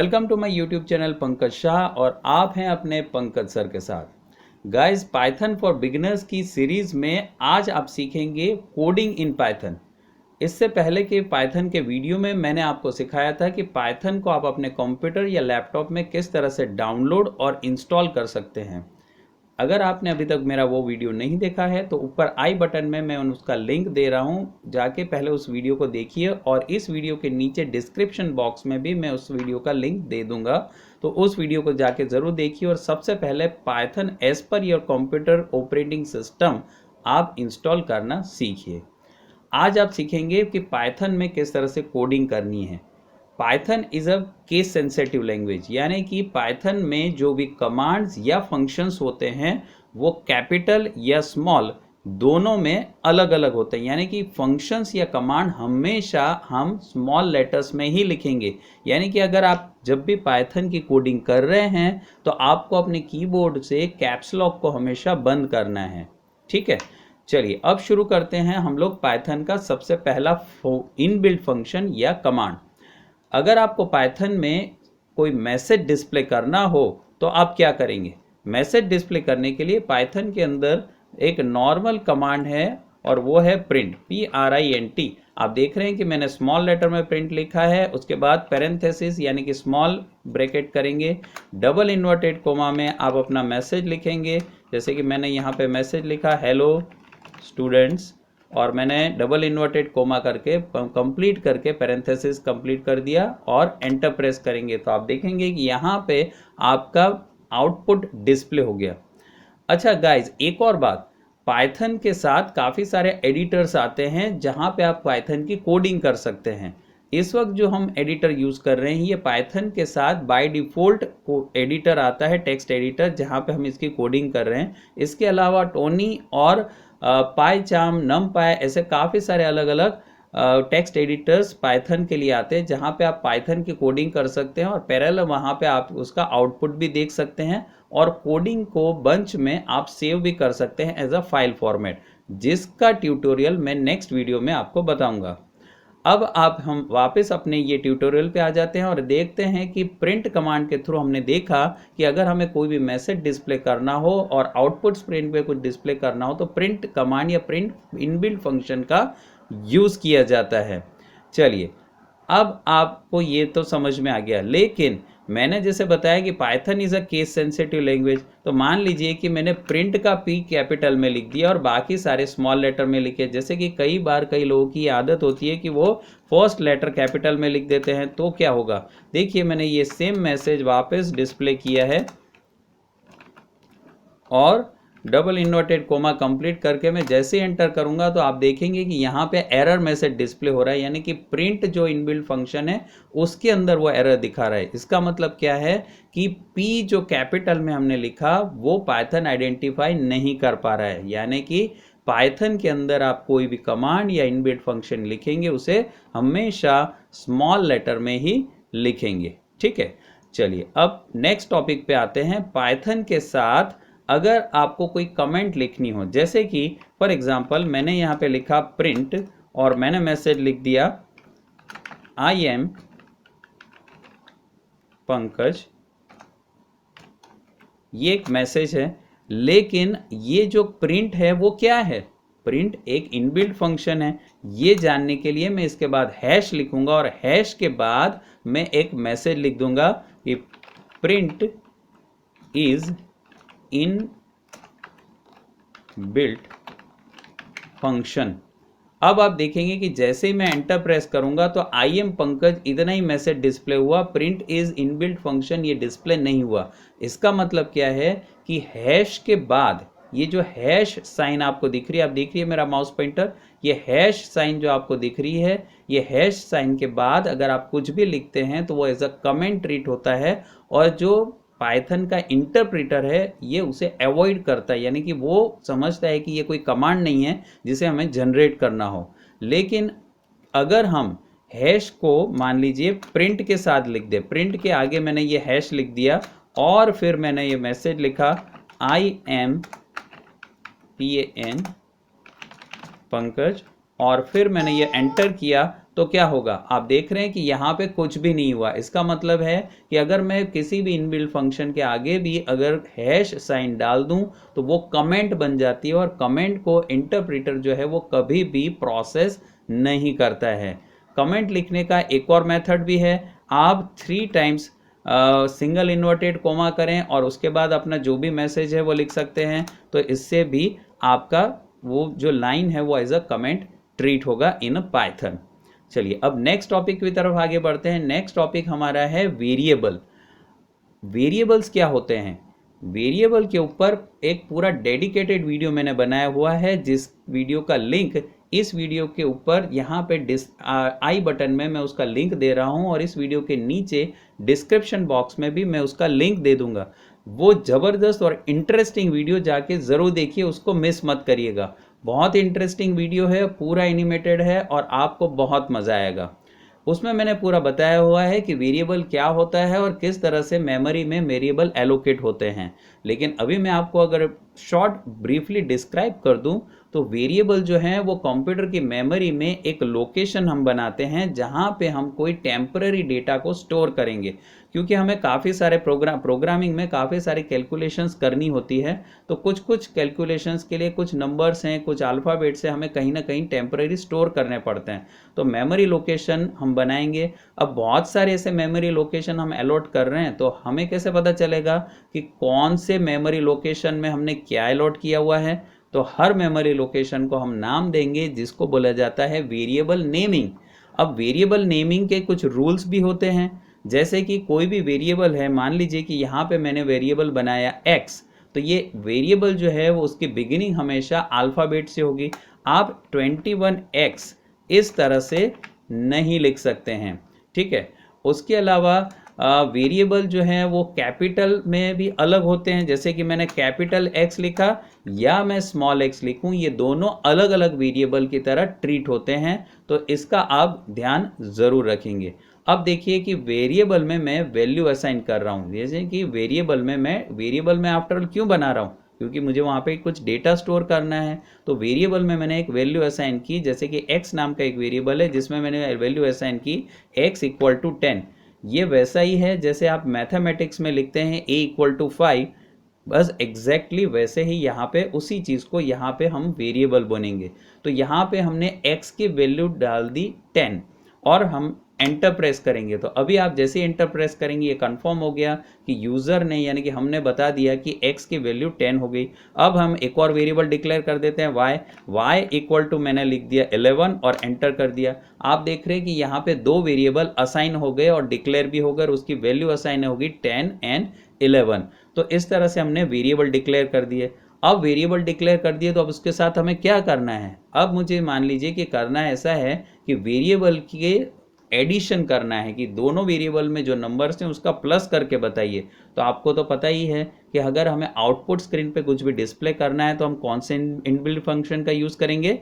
Welcome to my YouTube channel Pankaj Shah और आप हैं अपने पंकज सर के साथ। गाइस, पाइथन फॉर बिगिनर्स की सीरीज़ में आज आप सीखेंगे कोडिंग इन पाइथन। इससे पहले के पाइथन के वीडियो में मैंने आपको सिखाया था कि पाइथन को आप अपने कंप्यूटर या लैपटॉप में किस तरह से डाउनलोड और इंस्टॉल कर सकते हैं। अगर आपने अभी तक मेरा वो वीडियो नहीं देखा है तो ऊपर आई बटन में मैं उसका लिंक दे रहा हूँ, जाके पहले उस वीडियो को देखिए और इस वीडियो के नीचे डिस्क्रिप्शन बॉक्स में भी मैं उस वीडियो का लिंक दे दूंगा, तो उस वीडियो को जाके ज़रूर देखिए और सबसे पहले Python as per your computer operating system आप इंस्टॉल करना सीखिए। आज आप सीखेंगे कि पाइथन में किस तरह से कोडिंग करनी है। Python is a case sensitive language, यानी कि पाइथन में जो भी कमांड्स या फंक्शंस होते हैं वो कैपिटल या स्मॉल दोनों में अलग अलग होते हैं। यानी कि फंक्शंस या कमांड हमेशा हम स्मॉल लेटर्स में ही लिखेंगे। यानी कि अगर आप जब भी पाइथन की कोडिंग कर रहे हैं तो आपको अपने कीबोर्ड से कैप्स लॉक को हमेशा बंद करना है। ठीक है, चलिए अब शुरू करते हैं हम लोग पाइथन का सबसे पहला इनबिल्ट फंक्शन या कमांड। अगर आपको पाइथन में कोई मैसेज डिस्प्ले करना हो तो आप क्या करेंगे। मैसेज डिस्प्ले करने के लिए पाइथन के अंदर एक नॉर्मल कमांड है और वो है प्रिंट, PRINT। आप देख रहे हैं कि मैंने स्मॉल लेटर में प्रिंट लिखा है, उसके बाद पैरेंथेसिस यानी कि स्मॉल ब्रैकेट करेंगे, डबल इन्वर्टेड कोमा में आप अपना मैसेज लिखेंगे। जैसे कि मैंने यहाँ पे मैसेज लिखा हेलो स्टूडेंट्स और मैंने डबल इन्वर्टेड कोमा करके कंप्लीट करके पैरेंथेसिस कंप्लीट कर दिया और एंटर प्रेस करेंगे तो आप देखेंगे कि यहाँ पे आपका आउटपुट डिस्प्ले हो गया। अच्छा गाइज, एक और बात, पाइथन के साथ काफ़ी सारे एडिटर्स आते हैं जहाँ पे आप पाइथन की कोडिंग कर सकते हैं। इस वक्त जो हम एडिटर यूज़ कर रहे हैं ये पाइथन के साथ बाय डिफ़ॉल्ट एडिटर आता है, टेक्स्ट एडिटर, जहाँ पे हम इसकी कोडिंग कर रहे हैं। इसके अलावा टोनी और पाईचार्म, नमपाई, ऐसे काफ़ी सारे अलग अलग टेक्स्ट एडिटर्स पाइथन के लिए आते हैं जहाँ पे आप पाइथन की कोडिंग कर सकते हैं और पैरेलल वहाँ पे आप उसका आउटपुट भी देख सकते हैं और कोडिंग को बंच में आप सेव भी कर सकते हैं एज अ फाइल फॉर्मेट, जिसका ट्यूटोरियल मैं नेक्स्ट वीडियो में आपको बताऊंगा। अब आप हम वापस अपने ये ट्यूटोरियल पे आ जाते हैं और देखते हैं कि प्रिंट कमांड के थ्रू हमने देखा कि अगर हमें कोई भी मैसेज डिस्प्ले करना हो और आउटपुट स्क्रीन पे कुछ डिस्प्ले करना हो तो प्रिंट कमांड या प्रिंट इनबिल्ट फंक्शन का यूज़ किया जाता है। चलिए, अब आपको ये तो समझ में आ गया, लेकिन मैंने जैसे बताया कि Python is a case sensitive language, तो मान लीजिए कि मैंने प्रिंट का P कैपिटल में लिख दिया और बाकी सारे स्मॉल लेटर में लिखे। जैसे कि कई बार कई लोगों की आदत होती है कि वो फर्स्ट लेटर कैपिटल में लिख देते हैं, तो क्या होगा। देखिए, मैंने ये सेम मैसेज वापस डिस्प्ले किया है और डबल इन्वर्टेड कोमा कंप्लीट करके मैं जैसे ही एंटर करूंगा तो आप देखेंगे कि यहाँ पे एरर मैसेज डिस्प्ले हो रहा है, यानी कि प्रिंट जो इनबिल्ट फंक्शन है उसके अंदर वो एरर दिखा रहा है। इसका मतलब क्या है कि P जो कैपिटल में हमने लिखा वो पाइथन आइडेंटिफाई नहीं कर पा रहा है। यानी कि पाइथन के अंदर आप कोई भी कमांड या इनबिल्ट फंक्शन लिखेंगे उसे हमेशा स्मॉल लेटर में ही लिखेंगे। ठीक है, चलिए अब नेक्स्ट टॉपिक पे आते हैं। पाइथन के साथ अगर आपको कोई कमेंट लिखनी हो, जैसे कि फॉर एग्जांपल मैंने यहाँ पे लिखा प्रिंट और मैंने मैसेज लिख दिया आई एम पंकज, ये एक मैसेज है, लेकिन ये जो प्रिंट है वो क्या है। प्रिंट एक इनबिल्ट फंक्शन है। ये जानने के लिए मैं इसके बाद हैश लिखूंगा और हैश के बाद मैं एक मैसेज लिख दूंगा कि print is in built function. अब आप देखेंगे कि जैसे ही मैं एंटर प्रेस करूंगा तो आई एम पंकज इतना ही मैसेज डिस्प्ले हुआ, प्रिंट इज इनबिल्ट फंक्शन ये डिस्प्ले नहीं हुआ। इसका मतलब क्या है कि हैश के बाद ये जो हैश साइन आपको दिख रही है, आप देख रही है मेरा माउस पॉइंटर, ये हैश साइन जो आपको दिख रही है, ये हैश साइन के बाद अगर आप कुछ भी लिखते हैं तो वो एज अ कमेंट ट्रीट होता है और जो पाइथन का इंटरप्रेटर है ये उसे अवॉइड करता है। यानी कि वो समझता है कि ये कोई कमांड नहीं है जिसे हमें जनरेट करना हो। लेकिन अगर हम हैश को मान लीजिए प्रिंट के साथ लिख दे, प्रिंट के आगे मैंने ये हैश लिख दिया और फिर मैंने ये मैसेज लिखा आई एम PAN पंकज और फिर मैंने ये एंटर किया तो क्या होगा, आप देख रहे हैं कि यहाँ पे कुछ भी नहीं हुआ। इसका मतलब है कि अगर मैं किसी भी इनबिल्ट फंक्शन के आगे भी अगर हैश साइन डाल दूं तो वो कमेंट बन जाती है, और कमेंट को इंटरप्रेटर जो है वो कभी भी प्रोसेस नहीं करता है। कमेंट लिखने का एक और मेथड भी है, आप 3 टाइम्स सिंगल इन्वर्टेड कोमा करें और उसके बाद अपना जो भी मैसेज है वो लिख सकते हैं, तो इससे भी आपका वो जो लाइन है वो एज अ कमेंट ट्रीट होगा इन पाइथन। चलिए अब नेक्स्ट टॉपिक की तरफ आगे बढ़ते हैं। नेक्स्ट टॉपिक हमारा है वेरिएबल। वेरिएबल्स क्या होते हैं? वेरिएबल के ऊपर एक पूरा डेडिकेटेड वीडियो मैंने बनाया हुआ है, जिस वीडियो का लिंक इस वीडियो के ऊपर यहाँ पे आई बटन में मैं उसका लिंक दे रहा हूँ, और इस वीडियो के नीचे डिस्क्रिप्शन बॉक्स में भी मैं उसका लिंक दे दूंगा। वो ज़बरदस्त और इंटरेस्टिंग वीडियो जाके ज़रूर देखिए, उसको मिस मत करिएगा। बहुत इंटरेस्टिंग वीडियो है, पूरा एनिमेटेड है और आपको बहुत मज़ा आएगा। उसमें मैंने पूरा बताया हुआ है कि वेरिएबल क्या होता है और किस तरह से मेमोरी में वेरिएबल एलोकेट होते हैं। लेकिन अभी मैं आपको अगर शॉर्ट ब्रीफली डिस्क्राइब कर दूं तो वेरिएबल जो है वो कंप्यूटर की मेमोरी में एक लोकेशन हम बनाते हैं जहां पे हम कोई टेम्पररी डेटा को स्टोर करेंगे, क्योंकि हमें काफ़ी सारे प्रोग्रामिंग में काफ़ी सारी कैलकुलेशंस करनी होती है। तो कुछ कैलकुलेशंस के लिए कुछ नंबर्स हैं, कुछ अल्फ़ाबेट्स हैं, हमें कहीं ना कहीं टेम्पररी स्टोर करने पड़ते हैं। तो मेमोरी लोकेशन हम बनाएंगे। अब बहुत सारे ऐसे मेमोरी लोकेशन हम अलॉट कर रहे हैं, तो हमें कैसे पता चलेगा कि कौन से मेमोरी लोकेशन में हमने क्या अलॉट किया हुआ है? तो हर मेमोरी लोकेशन को हम नाम देंगे, जिसको बोला जाता है वेरिएबल नेमिंग। अब वेरिएबल नेमिंग के कुछ रूल्स भी होते हैं, जैसे कि कोई भी वेरिएबल है, मान लीजिए कि यहाँ पे मैंने वेरिएबल बनाया x, तो ये वेरिएबल जो है वो उसकी बिगिनिंग हमेशा अल्फ़ाबेट से होगी। आप 21x इस तरह से नहीं लिख सकते हैं, ठीक है। उसके अलावा वेरिएबल जो है वो कैपिटल में भी अलग होते हैं, जैसे कि मैंने कैपिटल X लिखा या मैं स्मॉल x लिखूं, ये दोनों अलग अलग वेरिएबल की तरह ट्रीट होते हैं, तो इसका आप ध्यान ज़रूर रखेंगे। अब देखिए कि वेरिएबल में मैं वैल्यू असाइन कर रहा हूँ, जैसे कि वेरिएबल में आफ्टर ऑल क्यों बना रहा हूँ, क्योंकि मुझे वहाँ पे कुछ डेटा स्टोर करना है। तो वेरिएबल में मैंने एक वैल्यू असाइन की, जैसे कि x नाम का एक वेरिएबल है जिसमें मैंने वैल्यू असाइन की x इक्वल टू 10। ये वैसा ही है जैसे आप मैथमेटिक्स में लिखते हैं a इक्वल टू 5, बस एग्जैक्टली वैसे ही यहाँ पे उसी चीज़ को यहाँ पे हम वेरिएबल बनेंगे। तो यहाँ पे हमने x की वैल्यू डाल दी 10 और हम एंटर प्रेस करेंगे। तो अभी आप जैसे ही एंटर प्रेस करेंगे ये कंफर्म हो गया कि यूज़र ने यानी कि हमने बता दिया कि x की वैल्यू 10 हो गई। अब हम एक और वेरिएबल डिक्लेयर कर देते हैं y इक्वल टू मैंने लिख दिया 11 और एंटर कर दिया। आप देख रहे हैं कि यहाँ पे दो वेरिएबल असाइन हो गए और डिक्लेयर भी हो गए, उसकी वैल्यू असाइन होगी 10 एंड 11। तो इस तरह से हमने वेरिएबल डिक्लेयर कर दिए। अब वेरिएबल डिक्लेयर कर दिए तो अब उसके साथ हमें क्या करना है? अब मुझे मान लीजिए कि करना ऐसा है कि वेरिएबल के एडिशन करना है, कि दोनों वेरिएबल में जो नंबर्स हैं उसका प्लस करके बताइए। तो आपको तो पता ही है कि अगर हमें आउटपुट स्क्रीन पे कुछ भी डिस्प्ले करना है तो हम कौन से इनबिल्ट फंक्शन का यूज़ करेंगे?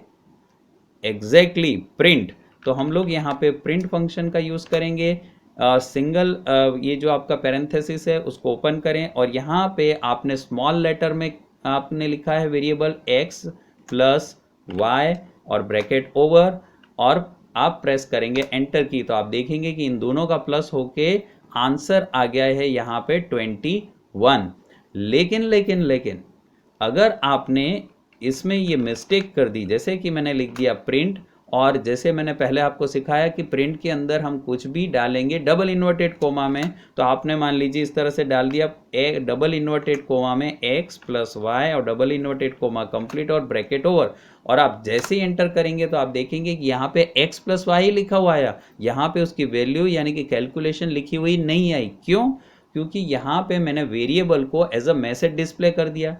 Exactly print. तो हम लोग यहाँ पे प्रिंट फंक्शन का यूज़ करेंगे। सिंगल ये जो आपका पैरेंथेसिस है उसको ओपन करें और यहाँ पे आपने स्मॉल लेटर में आपने लिखा है वेरिएबल x प्लस y और ब्रैकेट ओवर, और आप प्रेस करेंगे एंटर की, तो आप देखेंगे कि इन दोनों का प्लस होके आंसर आ गया है यहाँ पे 21। लेकिन अगर आपने इसमें ये मिस्टेक कर दी, जैसे कि मैंने लिख दिया प्रिंट, और जैसे मैंने पहले आपको सिखाया कि प्रिंट के अंदर हम कुछ भी डालेंगे डबल इन्वर्टेड कोमा में, तो आपने मान लीजिए इस तरह से डाल दिया एक डबल इन्वर्टेड कोमा में x प्लस वाई और डबल इन्वर्टेड कोमा कंप्लीट और ब्रैकेट ओवर, और आप जैसे ही एंटर करेंगे तो आप देखेंगे कि यहाँ पे x प्लस वाई लिखा हुआ आया, यहाँ पे उसकी वैल्यू यानी कि कैलकुलेशन लिखी हुई नहीं आई। क्यों? क्योंकि यहाँ पे मैंने वेरिएबल को एज अ मैसेज डिस्प्ले कर दिया,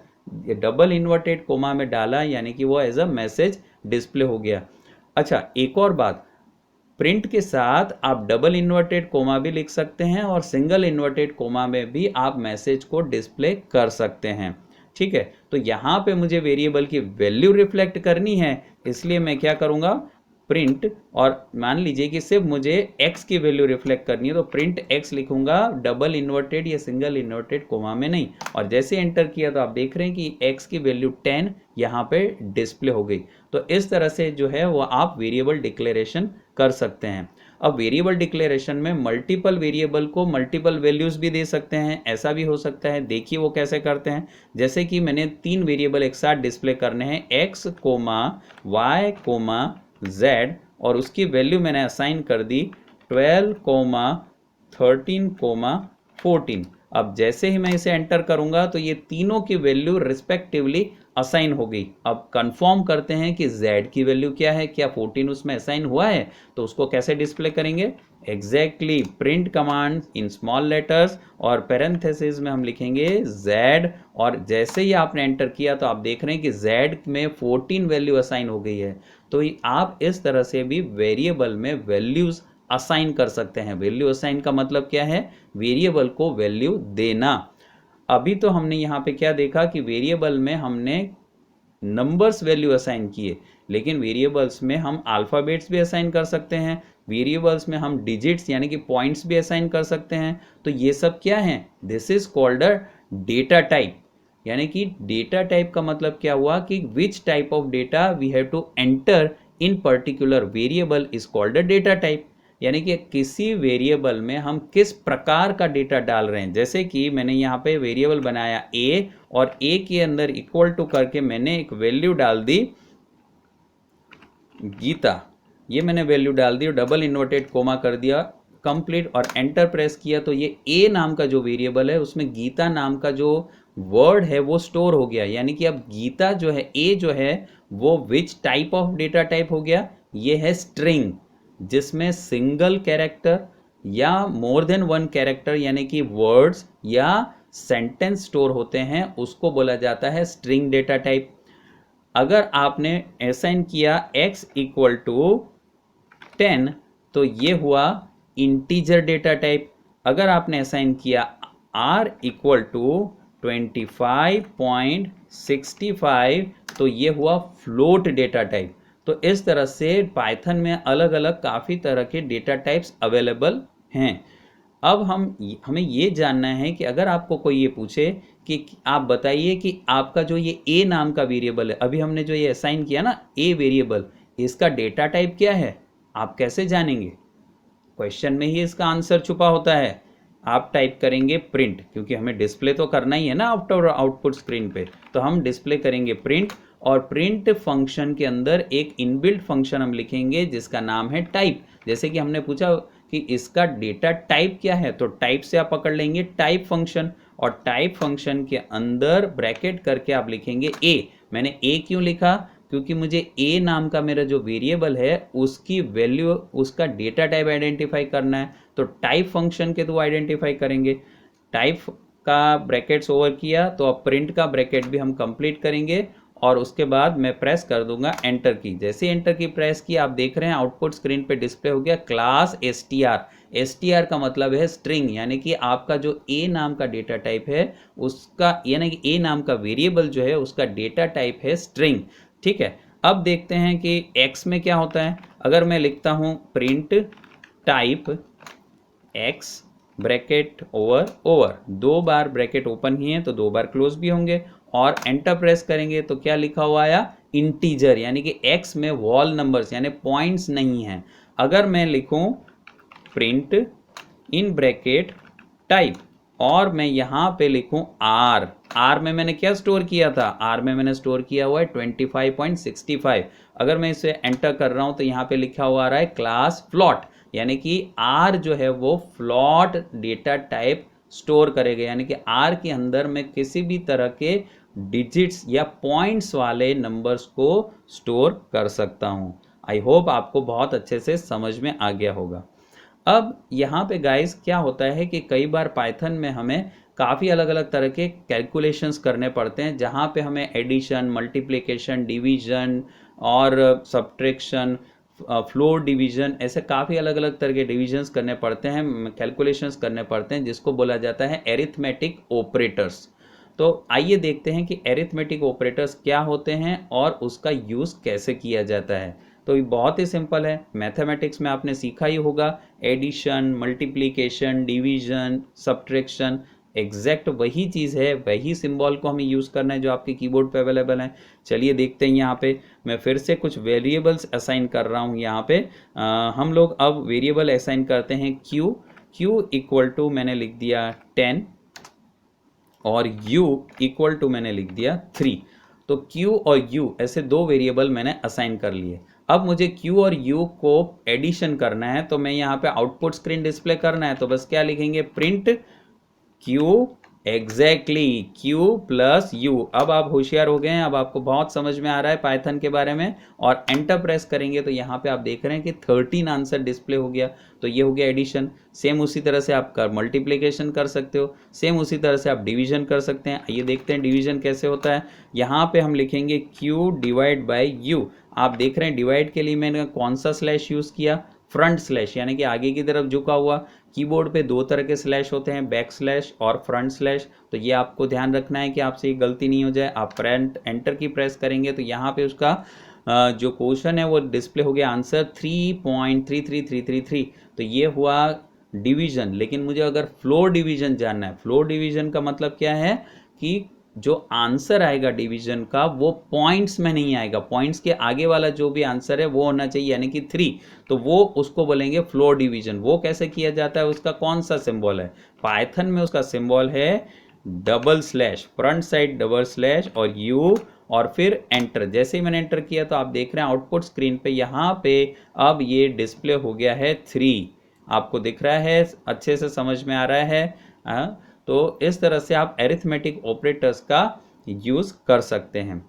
डबल इन्वर्टेड कोमा में डाला यानी कि वो एज अ मैसेज डिस्प्ले हो गया। अच्छा, एक और बात, प्रिंट के साथ आप डबल इन्वर्टेड कोमा भी लिख सकते हैं और सिंगल इन्वर्टेड कोमा में भी आप मैसेज को डिस्प्ले कर सकते हैं, ठीक है। तो यहाँ पे मुझे वेरिएबल की वैल्यू रिफ्लेक्ट करनी है, इसलिए मैं क्या करूँगा, प्रिंट, और मान लीजिए कि सिर्फ मुझे x की वैल्यू रिफ्लेक्ट करनी है तो प्रिंट x लिखूंगा, डबल इन्वर्टेड या सिंगल इन्वर्टेड कोमा में नहीं। और जैसे एंटर किया तो आप देख रहे हैं कि x की वैल्यू 10 यहाँ पे डिस्प्ले हो गई। तो इस तरह से जो है वो आप वेरिएबल डिक्लेरेशन कर सकते हैं। अब वेरिएबल डिक्लेरेशन में मल्टीपल वेरिएबल को मल्टीपल वैल्यूज भी दे सकते हैं, ऐसा भी हो सकता है। देखिए वो कैसे करते हैं। जैसे कि मैंने 3 वेरिएबल एक साथ डिस्प्ले करने हैं, x, y, z, और उसकी वैल्यू मैंने असाइन कर दी 12, 13, 14। अब जैसे ही मैं इसे एंटर करूंगा तो ये तीनों की वैल्यू रिस्पेक्टिवली असाइन हो गई। अब कंफर्म करते हैं कि z की वैल्यू क्या है, क्या 14 उसमें असाइन हुआ है, तो उसको कैसे डिस्प्ले करेंगे, exactly print command in small letters और पैरेंथेसिस में हम लिखेंगे z, और जैसे ही आपने एंटर किया तो आप देख रहे हैं कि z में 14 वैल्यू असाइन हो गई है। तो आप इस तरह से भी वेरिएबल में वैल्यूज असाइन कर सकते हैं। वैल्यू असाइन का मतलब क्या है, वेरिएबल को वैल्यू देना। अभी तो हमने यहाँ पे क्या देखा कि वेरिएबल में हमने नंबर्स वैल्यू असाइन किए, लेकिन वेरिएबल्स में हम अल्फाबेट्स भी असाइन कर सकते हैं, वेरिएबल्स में हम डिजिट्स यानी कि पॉइंट्स भी असाइन कर सकते हैं। तो ये सब क्या है, this is called a data type. यानी कि डेटा टाइप का मतलब क्या हुआ कि which type of data we have to enter in particular variable is called a data type. यानी कि किसी वेरिएबल में हम किस प्रकार का डेटा डाल रहे हैं। जैसे कि मैंने यहाँ पे वेरिएबल बनाया a, और a के अंदर इक्वल टू करके मैंने एक वैल्यू डाल दी गीता, ये मैंने वैल्यू डाल दी और डबल इन्वर्टेड कोमा कर दिया कंप्लीट और एंटर प्रेस किया, तो ये a नाम का जो वेरिएबल है उसमें गीता नाम का जो वर्ड है वो स्टोर हो गया। यानी कि अब गीता जो है, a जो है वो विच टाइप ऑफ डेटा टाइप हो गया, ये है स्ट्रिंग, जिसमें सिंगल कैरेक्टर या मोर देन वन कैरेक्टर यानी कि वर्ड्स या सेंटेंस स्टोर होते हैं, उसको बोला जाता है स्ट्रिंग डेटा टाइप। अगर आपने असाइन किया x इक्वल टू 10 तो ये हुआ इंटीजर डेटा टाइप। अगर आपने असाइन किया r इक्वल टू 25.65 तो ये हुआ फ्लोट डेटा टाइप। तो इस तरह से पाइथन में अलग अलग काफ़ी तरह के डेटा टाइप्स अवेलेबल हैं। अब हमें ये जानना है कि अगर आपको कोई ये पूछे कि आप बताइए कि आपका जो ये a नाम का वेरिएबल है, अभी हमने जो ये असाइन किया ना a वेरिएबल, इसका डेटा टाइप क्या है, आप कैसे जानेंगे, क्वेश्चन में ही इसका आंसर छुपा होता है। आप टाइप करेंगे प्रिंट, क्योंकि हमें डिस्प्ले तो करना ही है ना आउटपुट स्क्रीन पे, तो हम डिस्प्ले करेंगे प्रिंट, और प्रिंट फंक्शन के अंदर एक इनबिल्ट फंक्शन हम लिखेंगे जिसका नाम है टाइप। जैसे कि हमने पूछा कि इसका डेटा टाइप क्या है, तो टाइप से आप पकड़ लेंगे टाइप फंक्शन, और टाइप फंक्शन के अंदर ब्रैकेट करके आप लिखेंगे a। मैंने a क्यों लिखा, क्योंकि मुझे a नाम का मेरा जो वेरिएबल है उसकी वैल्यू, उसका डेटा टाइप आइडेंटिफाई करना है, तो टाइप फंक्शन के थ्रू आइडेंटिफाई करेंगे। टाइप का ब्रैकेट्स ओवर किया तो अब प्रिंट का ब्रैकेट भी हम कंप्लीट करेंगे, और उसके बाद मैं प्रेस कर दूंगा एंटर की। जैसे एंटर की प्रेस की, आप देख रहे हैं आउटपुट स्क्रीन पे डिस्प्ले हो गया क्लास str। str का मतलब है स्ट्रिंग, यानी कि आपका जो a नाम का डेटा टाइप है उसका, यानी कि a नाम का वेरिएबल जो है उसका डेटा टाइप है स्ट्रिंग। ठीक है, अब देखते हैं कि x में क्या होता है। अगर मैं लिखता हूं print type x bracket over, 2 बार ब्रैकेट ओपन ही है तो 2 बार क्लोज भी होंगे, और एंटर प्रेस करेंगे तो क्या लिखा हुआ आया, इंटीजर, यानी कि x में वॉल नंबर्स यानी पॉइंट्स नहीं है। अगर मैं लिखूं प्रिंट इन ब्रैकेट टाइप और मैं यहां पे लिखूं r में मैंने क्या स्टोर किया था, r में मैंने स्टोर किया हुआ है 25.65। अगर मैं इसे एंटर कर रहा हूं तो यहां पे लिखा हुआ आ रहा है क्लास फ्लॉट, यानी कि r जो है वो फ्लॉट डेटा टाइप स्टोर करेगा, यानी कि r के अंदर मैं किसी भी तरह के डिजिट्स या पॉइंट्स वाले नंबर्स को स्टोर कर सकता हूं। आई होप आपको बहुत अच्छे से समझ में आ गया होगा। अब यहाँ पे गाइस क्या होता है कि कई बार पाइथन में हमें काफ़ी अलग अलग तरह के कैलकुलेशंस करने पड़ते हैं, जहाँ पे हमें एडिशन, मल्टीप्लिकेशन, डिवीजन और सब्ट्रैक्शन, फ्लोर डिवीजन, ऐसे काफ़ी अलग अलग तरह के डिविजन्स करने पड़ते हैं, कैलकुलेशंस करने पड़ते हैं, जिसको बोला जाता है एरिथमेटिक ऑपरेटर्स। तो आइए देखते हैं कि एरिथमेटिक ऑपरेटर्स क्या होते हैं और उसका यूज़ कैसे किया जाता है। तो ये बहुत ही सिंपल है, मैथमेटिक्स में आपने सीखा ही होगा, addition, multiplication, division, subtraction, exact वही चीज़ है, वही सिंबल को हमें यूज़ करना है जो आपके कीबोर्ड पे अवेलेबल है। चलिए देखते हैं यहाँ पे मैं फिर से कुछ वेरिएबल्स असाइन कर रहा हूँ। यहाँ पे हम लोग अब वेरिएबल असाइन करते हैं क्यू इक्वल टू मैंने लिख दिया 10 और u इक्वल टू मैंने लिख दिया 3। तो q और u ऐसे दो वेरिएबल मैंने असाइन कर लिए। अब मुझे q और u को एडिशन करना है, तो मैं यहाँ पे आउटपुट स्क्रीन डिस्प्ले करना है, तो बस क्या लिखेंगे, print q, exactly q plus u। अब आप होशियार हो गए हैं, अब आपको बहुत समझ में आ रहा है पाइथन के बारे में। और एंटर प्रेस करेंगे तो यहाँ पे आप देख रहे हैं कि 13 आंसर डिस्प्ले हो गया। तो ये हो गया एडिशन। सेम उसी तरह से आप मल्टीप्लिकेशन कर सकते हो, सेम उसी तरह से आप डिवीजन कर सकते हैं। आइए देखते हैं डिवीजन कैसे होता है। यहाँ पे हम लिखेंगे q डिवाइड बाई u। आप देख रहे हैं डिवाइड के लिए मैंने कौन सा स्लैश यूज़ किया, फ्रंट स्लैश, यानी कि आगे की तरफ झुका हुआ। कीबोर्ड पे दो तरह के स्लैश होते हैं, बैक स्लैश और फ्रंट स्लैश। तो ये आपको ध्यान रखना है कि आपसे ये गलती नहीं हो जाए। आप एंटर की प्रेस करेंगे तो यहाँ पे उसका जो क्वेश्चन है वो डिस्प्ले हो गया, आंसर 3.33333। तो ये हुआ डिवीजन। लेकिन मुझे अगर फ्लोर डिवीजन जानना है, फ्लोर डिवीजन का मतलब क्या है कि जो आंसर आएगा डिवीजन का वो पॉइंट्स में नहीं आएगा, पॉइंट्स के आगे वाला जो भी आंसर है वो होना चाहिए, यानी कि 3। तो वो उसको बोलेंगे फ्लोर डिवीजन। वो कैसे किया जाता है, उसका कौन सा सिंबल है, पाइथन में उसका सिंबल है double slash, front side double slash और यू और फिर एंटर। जैसे ही मैंने एंटर किया तो आप देख रहे हैं आउटपुट स्क्रीन पे यहाँ पे अब ये डिस्प्ले हो गया है 3। आपको दिख रहा है, अच्छे से समझ में आ रहा है। तो इस तरह से आप अरिथमेटिक ऑपरेटर्स का यूज़ कर सकते हैं।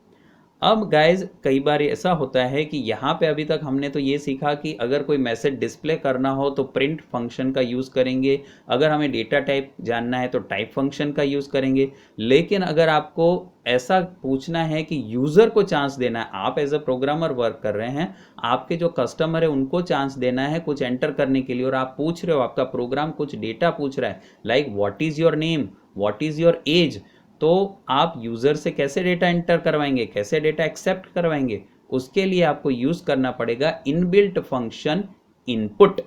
अब गाइज कई बार ऐसा होता है कि यहाँ पे अभी तक हमने तो ये सीखा कि अगर कोई मैसेज डिस्प्ले करना हो तो प्रिंट फंक्शन का यूज़ करेंगे, अगर हमें डेटा टाइप जानना है तो टाइप फंक्शन का यूज़ करेंगे। लेकिन अगर आपको ऐसा पूछना है कि यूज़र को चांस देना है, आप एज अ प्रोग्रामर वर्क कर रहे हैं, आपके जो कस्टमर है उनको चांस देना है कुछ एंटर करने के लिए, और आप पूछ रहे हो, आपका प्रोग्राम कुछ डेटा पूछ रहा है, like what is your name, what is your age, तो आप यूज़र से कैसे डेटा एंटर करवाएंगे, कैसे डेटा एक्सेप्ट करवाएंगे, उसके लिए आपको यूज़ करना पड़ेगा इनबिल्ट फंक्शन इनपुट।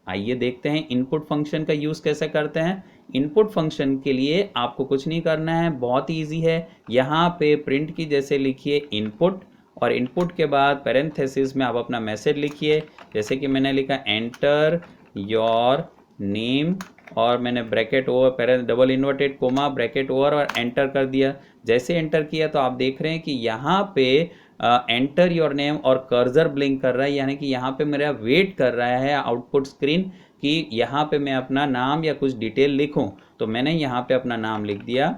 आइए देखते हैं इनपुट फंक्शन का यूज़ कैसे करते हैं। इनपुट फंक्शन के लिए आपको कुछ नहीं करना है, बहुत ईजी है। यहाँ पे प्रिंट की जैसे लिखिए इनपुट, और इनपुट के बाद पैरेंथेसिस में आप अपना मैसेज लिखिए, जैसे कि मैंने लिखा एंटर योर नेम, और मैंने bracket over double inverted coma bracket over और एंटर कर दिया। जैसे एंटर किया तो आप देख रहे हैं कि यहाँ पे एंटर योर नेम और कर्सर ब्लिंक कर रहा है, यानी कि यहाँ पे मेरा वेट कर रहा है आउटपुट स्क्रीन कि यहाँ पे मैं अपना नाम या कुछ डिटेल लिखूं। तो मैंने यहाँ पे अपना नाम लिख दिया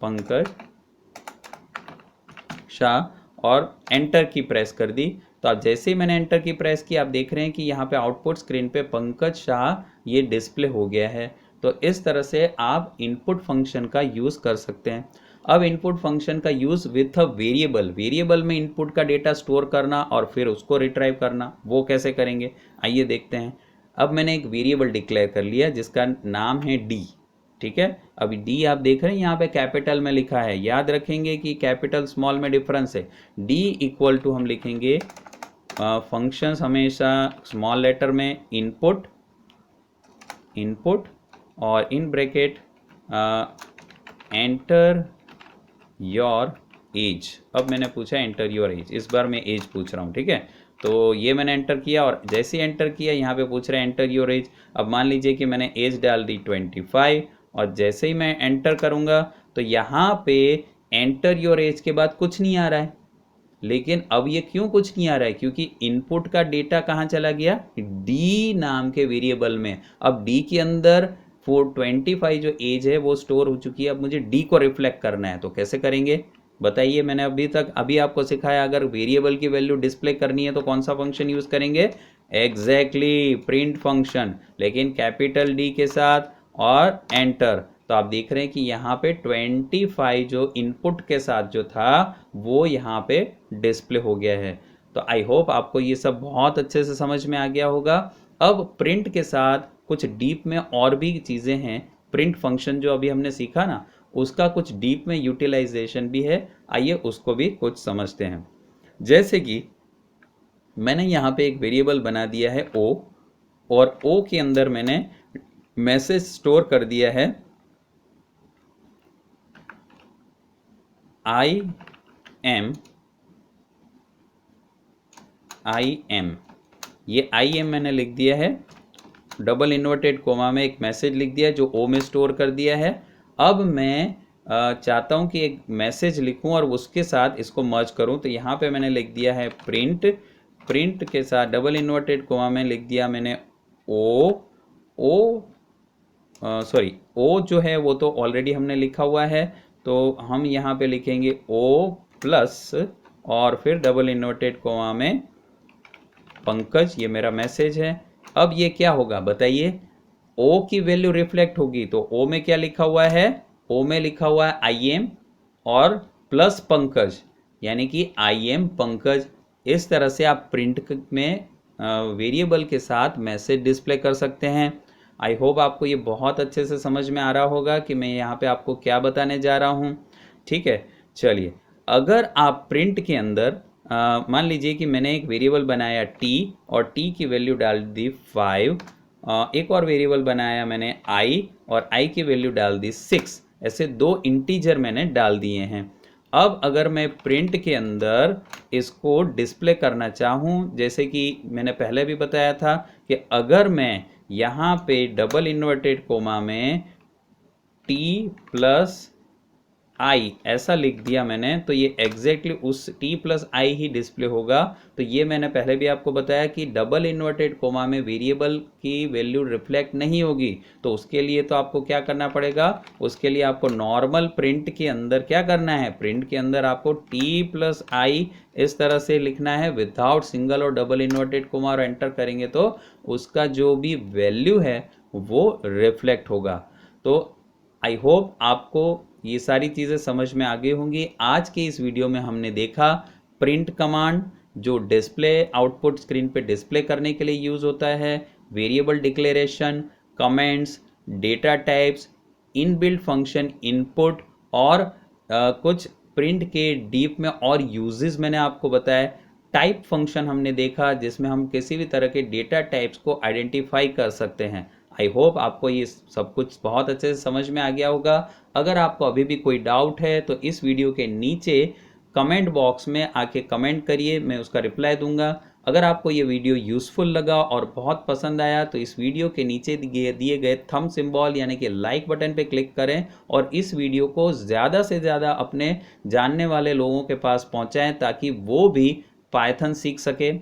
पंकज शाह और एंटर की प्रेस कर दी। तो आप जैसे ही मैंने एंटर की प्रेस की आप देख रहे हैं कि यहाँ पे आउटपुट स्क्रीन पे पंकज शाह ये डिस्प्ले हो गया है। तो इस तरह से आप इनपुट फंक्शन का यूज़ कर सकते हैं। अब इनपुट फंक्शन का use with a variable, variable में इनपुट का डेटा स्टोर करना और फिर उसको रिट्राइव करना, वो कैसे करेंगे आइए देखते हैं। अब मैंने एक वेरिएबल डिक्लेयर कर लिया जिसका नाम है डी, ठीक है। अभी डी आप देख रहे हैं यहाँ पे कैपिटल में लिखा है, याद रखेंगे कि कैपिटल स्मॉल में डिफरेंस है। डी इक्वल टू हम लिखेंगे फंक्शंस हमेशा स्मॉल लेटर में इनपुट और in bracket enter your age. अब मैंने पूछा एंटर योर एज, इस बार मैं एज पूछ रहा हूँ, ठीक है। तो ये मैंने एंटर किया और जैसे ही एंटर किया यहाँ पे पूछ रहा है एंटर योर एज। अब मान लीजिए कि मैंने एज डाल दी 25 और जैसे ही मैं एंटर करूँगा तो यहाँ पे एंटर योर एज के बाद कुछ नहीं आ रहा है। लेकिन अब ये क्यों कुछ नहीं आ रहा है, क्योंकि इनपुट का डेटा कहाँ चला गया, डी नाम के वेरिएबल में। अब डी के अंदर 425 जो एज है वो स्टोर हो चुकी है। अब मुझे डी को रिफ्लेक्ट करना है, तो कैसे करेंगे बताइए। मैंने अभी आपको सिखाया अगर वेरिएबल की वैल्यू डिस्प्ले करनी है तो कौन सा फंक्शन यूज करेंगे, एग्जैक्टली प्रिंट फंक्शन, लेकिन कैपिटल डी के साथ और एंटर। तो आप देख रहे हैं कि यहाँ पे 25 जो इनपुट के साथ जो था वो यहाँ पे डिस्प्ले हो गया है। तो आई होप आपको ये सब बहुत अच्छे से समझ में आ गया होगा। अब प्रिंट के साथ कुछ डीप में और भी चीज़ें हैं। प्रिंट फंक्शन जो अभी हमने सीखा ना, उसका कुछ डीप में यूटिलाइजेशन भी है। आइए उसको भी कुछ समझते हैं। जैसे कि मैंने यहाँ पे एक वेरिएबल बना दिया है ओ, और ओ के अंदर मैंने मैसेज स्टोर कर दिया है आई एम, ये आई एम मैंने लिख दिया है, डबल इन्वर्टेड कोमा में एक मैसेज लिख दिया जो ओ में स्टोर कर दिया है। अब मैं चाहता हूं कि एक मैसेज लिखूं और उसके साथ इसको मर्ज करूं, तो यहाँ पे मैंने लिख दिया है प्रिंट, प्रिंट के साथ डबल इन्वर्टेड कोमा में लिख दिया मैंने ओ, सॉरी ओ जो है वो तो ऑलरेडी हमने लिखा हुआ है, तो हम यहाँ पे लिखेंगे ओ प्लस और फिर डबल इन्वर्टेड कोमा में पंकज, ये मेरा मैसेज है। अब ये क्या होगा बताइए, ओ की वैल्यू रिफ्लेक्ट होगी, तो ओ में क्या लिखा हुआ है, ओ में लिखा हुआ है आई एम और प्लस पंकज, यानी कि आई एम पंकज। इस तरह से आप प्रिंट में वेरिएबल के साथ मैसेज डिस्प्ले कर सकते हैं। आई होप आपको ये बहुत अच्छे से समझ में आ रहा होगा कि मैं यहाँ पे आपको क्या बताने जा रहा हूँ। ठीक है, चलिए, अगर आप प्रिंट के अंदर मान लीजिए कि मैंने एक वेरिएबल बनाया t और t की वैल्यू डाल दी 5, एक और वेरिएबल बनाया मैंने i और i की वैल्यू डाल दी 6, ऐसे दो इंटीजर मैंने डाल दिए हैं। अब अगर मैं प्रिंट के अंदर इसको डिस्प्ले करना चाहूँ, जैसे कि मैंने पहले भी बताया था कि अगर मैं यहाँ पे डबल इन्वर्टेड कोमा में t प्लस आई ऐसा लिख दिया मैंने, तो ये एग्जैक्टली उस t प्लस आई ही डिस्प्ले होगा। तो ये मैंने पहले भी आपको बताया कि डबल इन्वर्टेड कोमा में वेरिएबल की वैल्यू रिफ्लेक्ट नहीं होगी, तो उसके लिए तो आपको क्या करना पड़ेगा, उसके लिए आपको नॉर्मल प्रिंट के अंदर क्या करना है, प्रिंट के अंदर आपको t प्लस आई इस तरह से लिखना है विदाउट सिंगल और डबल इन्वर्टेड कोमा, और एंटर करेंगे तो उसका जो भी वैल्यू है वो रिफ्लेक्ट होगा। तो आई होप आपको ये सारी चीज़ें समझ में आ गई होंगी। आज के इस वीडियो में हमने देखा प्रिंट कमांड जो डिस्प्ले आउटपुट स्क्रीन पे डिस्प्ले करने के लिए यूज़ होता है, variable declaration, comments, data types, inbuilt function input और कुछ प्रिंट के डीप में और यूजेस मैंने आपको बताया। टाइप फंक्शन हमने देखा जिसमें हम किसी भी तरह के डेटा टाइप्स को आइडेंटिफाई कर सकते हैं। आई होप आपको ये सब कुछ बहुत अच्छे से समझ में आ गया होगा। अगर आपको अभी भी कोई डाउट है तो इस वीडियो के नीचे कमेंट बॉक्स में आके कमेंट करिए, मैं उसका रिप्लाई दूंगा। अगर आपको ये वीडियो यूज़फुल लगा और बहुत पसंद आया तो इस वीडियो के नीचे दिए गए थंब सिंबल यानी कि लाइक बटन पे क्लिक करें और इस वीडियो को ज़्यादा से ज़्यादा अपने जानने वाले लोगों के पास पहुँचाएँ ताकि वो भी पाइथन सीख सके।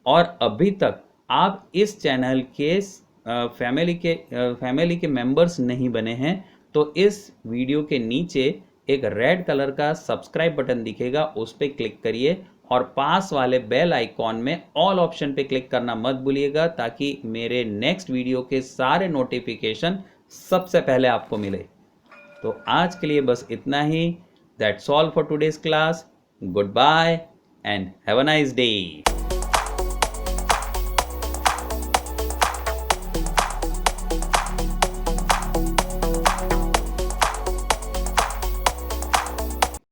और अभी तक आप इस चैनल के फैमिली के मेंबर्स नहीं बने हैं तो इस वीडियो के नीचे एक रेड कलर का सब्सक्राइब बटन दिखेगा, उस पर क्लिक करिए और पास वाले बेल आइकॉन में ऑल ऑप्शन पे क्लिक करना मत भूलिएगा ताकि मेरे नेक्स्ट वीडियो के सारे नोटिफिकेशन सबसे पहले आपको मिले। तो आज के लिए बस इतना ही। That's all for today's class. Good bye and have a nice day.